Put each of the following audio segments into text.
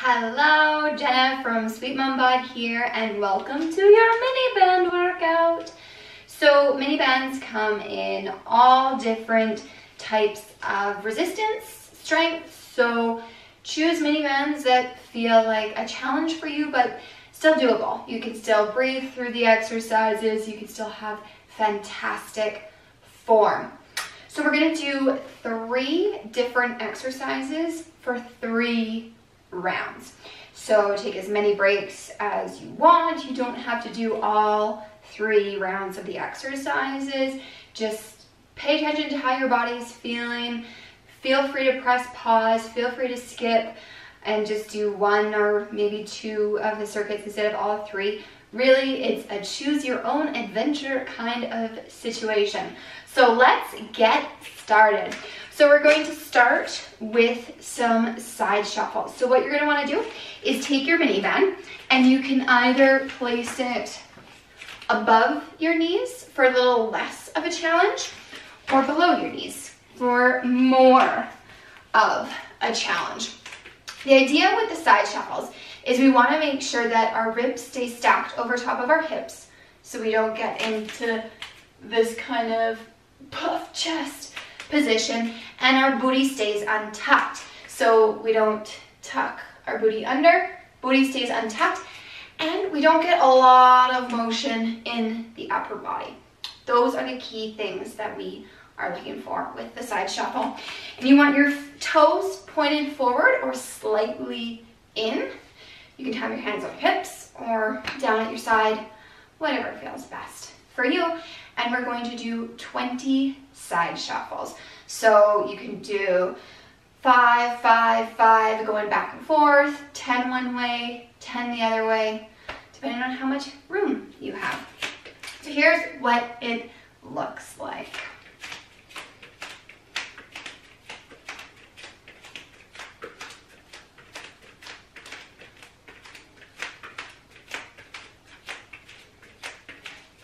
Hello, Jenna from Sweet Mom Bod here, and welcome to your mini band workout. So mini bands come in all different types of resistance, strength, so choose mini bands that feel like a challenge for you, but still doable. You can still breathe through the exercises, you can still have fantastic form. So we're gonna do 3 different exercises for 3 rounds. So take as many breaks as you want. You don't have to do all 3 rounds of the exercises. Just pay attention to how your body's feeling. Feel free to press pause, feel free to skip and just do 1 or maybe 2 of the circuits instead of all 3. Really, it's a choose your own adventure kind of situation. So let's get started. So we're going to start with some side shuffles. So what you're going to want to do is take your mini band and you can either place it above your knees for a little less of a challenge or below your knees for more of a challenge. The idea with the side shuffles is we want to make sure that our ribs stay stacked over top of our hips so we don't get into this kind of puff chest position, and our booty stays untucked. So we don't tuck our booty under, booty stays untucked, and we don't get a lot of motion in the upper body. Those are the key things that we are looking for with the side shuffle. And you want your toes pointed forward or slightly in. You can have your hands on your hips or down at your side, whatever feels best for you. And we're going to do 20 side shuffles. So you can do 5, 5, 5, going back and forth, 10 one way, 10 the other way, depending on how much room you have. So here's what it looks like.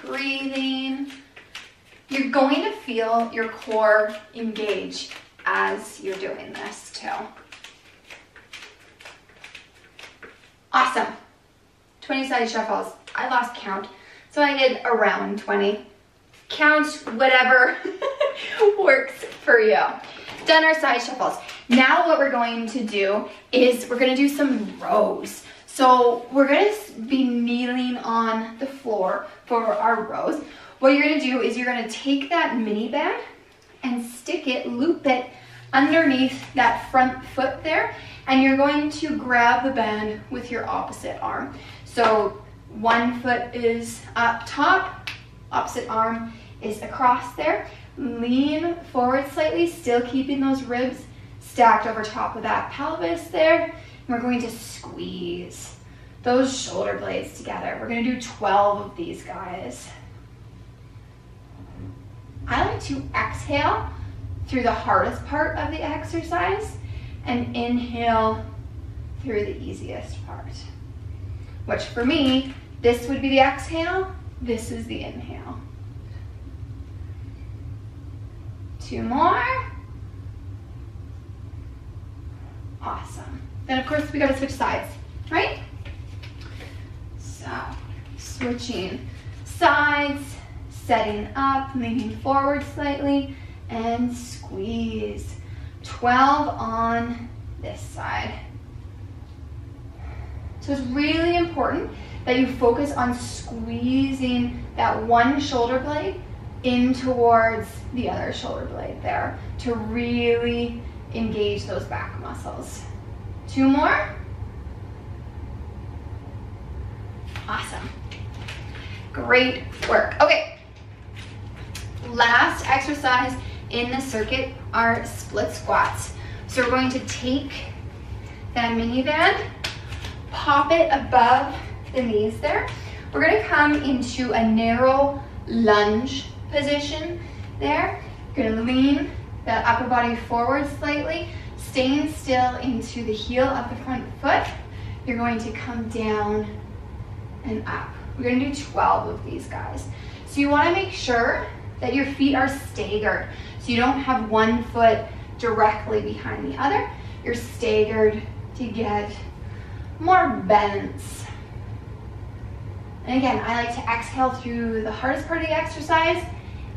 Breathing. You're going to feel your core engage as you're doing this too. Awesome. 20 side shuffles. I lost count, so I did around 20. Count whatever works for you. Done our side shuffles. Now what we're going to do is we're going to do some rows. So we're going to be kneeling on the floor for our rows. What you're going to do is you're going to take that mini band and stick it, loop it underneath that front foot there, and you're going to grab the band with your opposite arm. So one foot is up top, opposite arm is across there. Lean forward slightly, still keeping those ribs stacked over top of that pelvis there. And we're going to squeeze those shoulder blades together. We're going to do 12 of these guys. I like to exhale through the hardest part of the exercise and inhale through the easiest part. Which for me, this would be the exhale, this is the inhale. 2 more. Awesome. Then of course we gotta switch sides, right? So, switching sides, setting up, leaning forward slightly, and squeeze. 12 on this side. So it's really important that you focus on squeezing that one shoulder blade in towards the other shoulder blade there to really engage those back muscles. 2 more. Awesome. Great work. Okay. Last exercise in the circuit are split squats. So we're going to take that mini band, pop it above the knees there. We're going to come into a narrow lunge position there. You're going to lean that upper body forward slightly, staying still into the heel of the front foot. You're going to come down and up. We're going to do 12 of these guys. So you want to make sure that your feet are staggered. So you don't have one foot directly behind the other. You're staggered to get more bends. And again, I like to exhale through the hardest part of the exercise,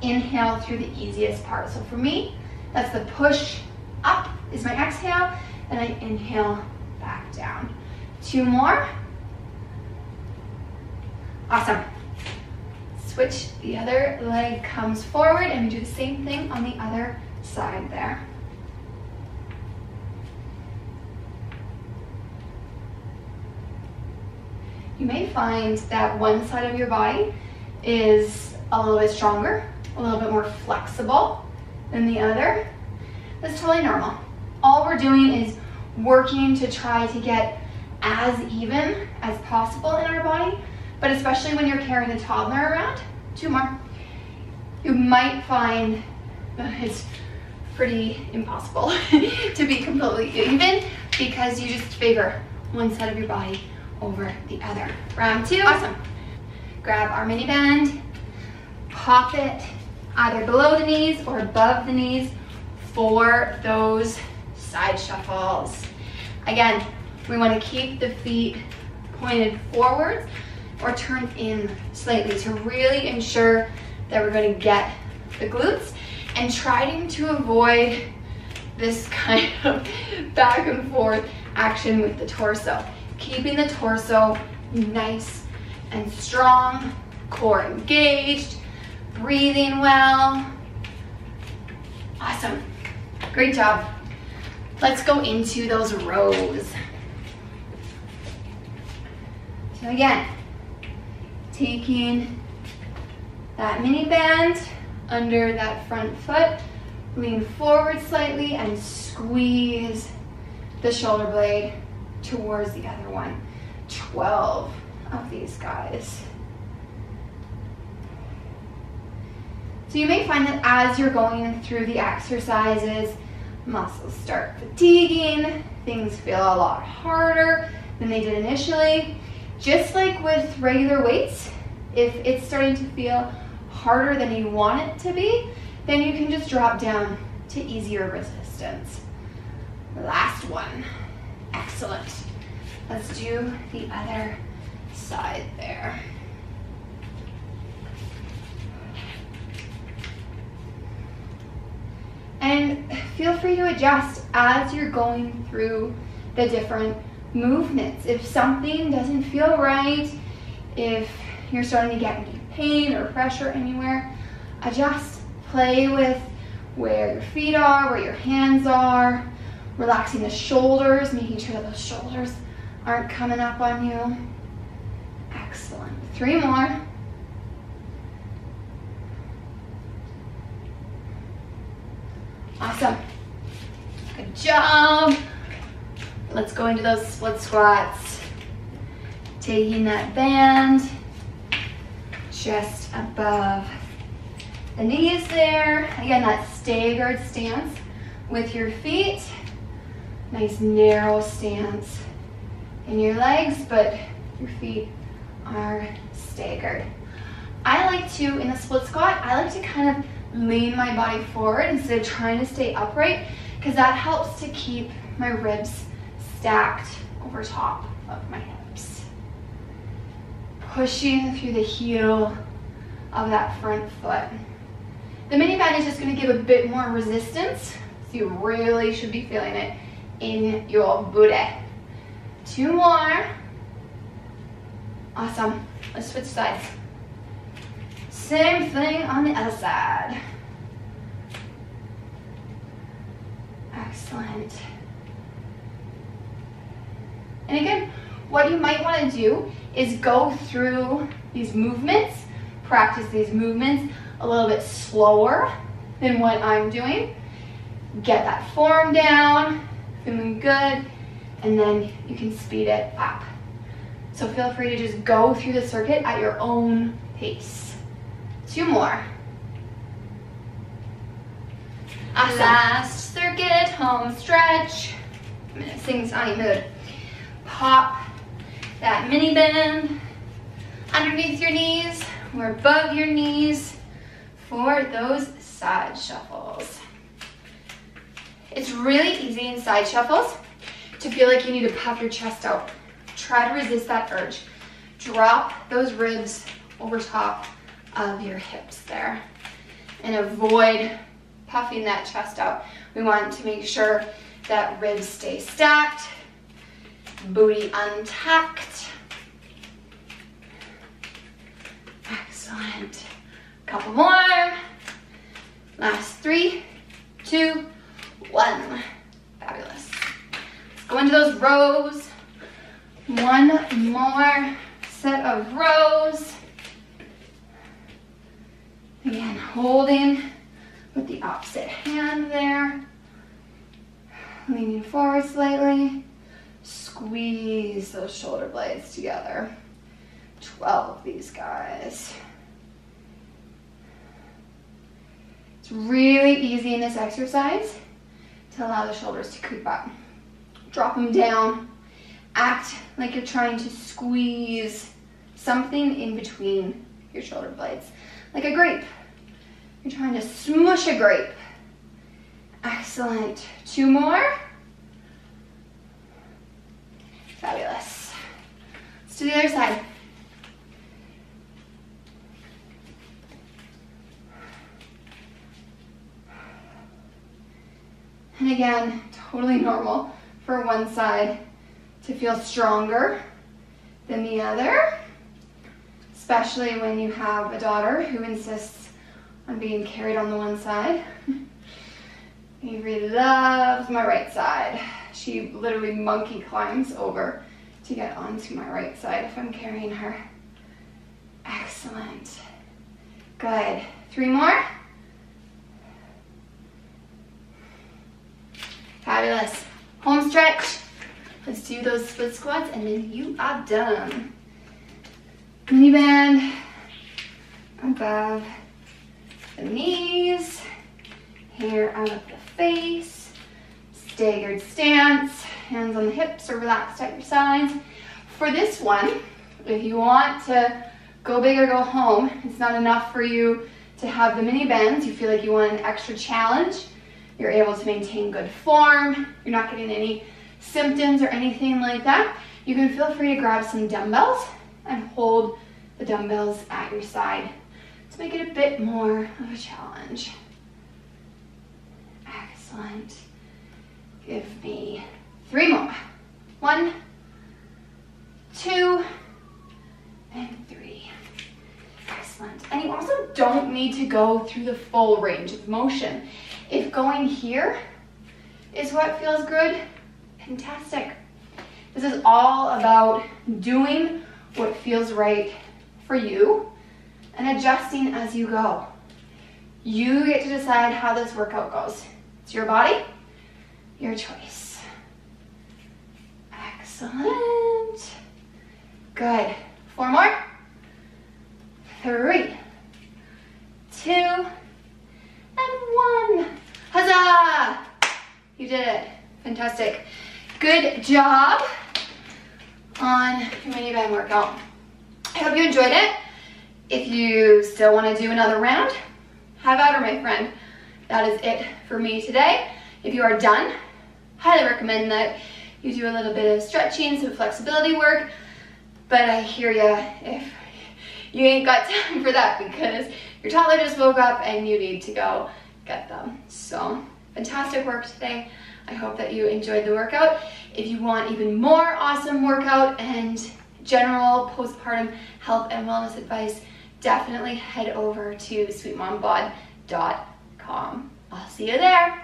inhale through the easiest part. So for me, that's the push up is my exhale, and I inhale back down. 2 more. Awesome. Switch, the other leg comes forward, and we do the same thing on the other side there. You may find that one side of your body is a little bit stronger, a little bit more flexible than the other. That's totally normal. All we're doing is working to try to get as even as possible in our body, but especially when you're carrying a toddler around. 2 more. You might find it's pretty impossible to be completely even because you just favor one side of your body over the other. Round 2. Awesome. Grab our mini band, pop it either below the knees or above the knees for those side shuffles. Again, we want to keep the feet pointed forwards or turned in slightly to really ensure that we're going to get the glutes, and trying to avoid this kind of back and forth action with the torso. Keeping the torso nice and strong, core engaged, breathing well. Awesome. Great job. Let's go into those rows. So again, taking that mini band under that front foot, lean forward slightly and squeeze the shoulder blade towards the other one. 12 of these guys. So you may find that as you're going through the exercises, muscles start fatiguing, things feel a lot harder than they did initially. Just like with regular weights, if it's starting to feel harder than you want it to be, then you can just drop down to easier resistance. Last one. Excellent. Let's do the other side there. And feel free to adjust as you're going through the different movements. If something doesn't feel right, if you're starting to get any pain or pressure anywhere, adjust. Play with where your feet are, where your hands are, relaxing the shoulders, making sure that those shoulders aren't coming up on you. Excellent. 3 more. Awesome. Good job. Let's go into those split squats. Taking that band just above the knees there. Again, that staggered stance with your feet. Nice narrow stance in your legs, but your feet are staggered. I like to, in the split squat, I like to kind of lean my body forward instead of trying to stay upright, because that helps to keep my ribs stacked over top of my hips. Pushing through the heel of that front foot. The mini band is just going to give a bit more resistance, so you really should be feeling it in your booty. 2 more. Awesome. Let's switch sides. Same thing on the other side. Excellent. And again, what you might want to do is go through these movements, practice these movements a little bit slower than what I'm doing. Get that form down, feeling good, and then you can speed it up. So feel free to just go through the circuit at your own pace. 2 more. Awesome. Last circuit, home stretch. I'm gonna sing Sunny Mood. Pop that mini band underneath your knees or above your knees for those side shuffles. It's really easy in side shuffles to feel like you need to puff your chest out Try to resist that urge. Drop those ribs over top of your hips there. And avoid puffing that chest out. We want to make sure that ribs stay stacked, booty untucked. Excellent. Couple more. Last 3, 2, 1. Fabulous. Let's go into those rows. One more set of rows. Again, holding with the opposite hand there. Leaning forward slightly. Squeeze those shoulder blades together. 12 of these guys. It's really easy in this exercise to allow the shoulders to creep up. Drop them down. Act like you're trying to squeeze something in between your shoulder blades, like a grape. You're trying to smush a grape. Excellent. 2 more. Fabulous. Let's do the other side. And again, totally normal for one side to feel stronger than the other, especially when you have a daughter who insists on being carried on the one side. Avery loves my right side. She literally monkey climbs over to get onto my right side if I'm carrying her. Excellent. Good. 3 more. Fabulous. Home stretch. Let's do those split squats and then you are done. Mini band above the knees, hair out of the face, staggered stance, hands on the hips or relaxed at your sides. For this one, if you want to go big or go home, it's not enough for you to have the mini bends, you feel like you want an extra challenge, you're able to maintain good form, you're not getting any symptoms or anything like that, you can feel free to grab some dumbbells and hold the dumbbells at your side to make it a bit more of a challenge. Excellent. Give me 3 more. 1, 2, and 3. Excellent. And you also don't need to go through the full range of motion. If going here is what feels good, fantastic. This is all about doing what feels right for you and adjusting as you go. You get to decide how this workout goes. It's your body, your choice. Excellent. Good. 4 more. 3, 2, and 1. Huzzah! You did it. Fantastic. Good job on your mini band workout. I hope you enjoyed it. If you still want to do another round, have at her, my friend. That is it for me today. If you are done, highly recommend that you do a little bit of stretching, some flexibility work, but I hear ya if you ain't got time for that because your toddler just woke up and you need to go get them. So, fantastic work today. I hope that you enjoyed the workout. If you want even more awesome workout and general postpartum health and wellness advice, definitely head over to sweetmombod.com. I'll see you there.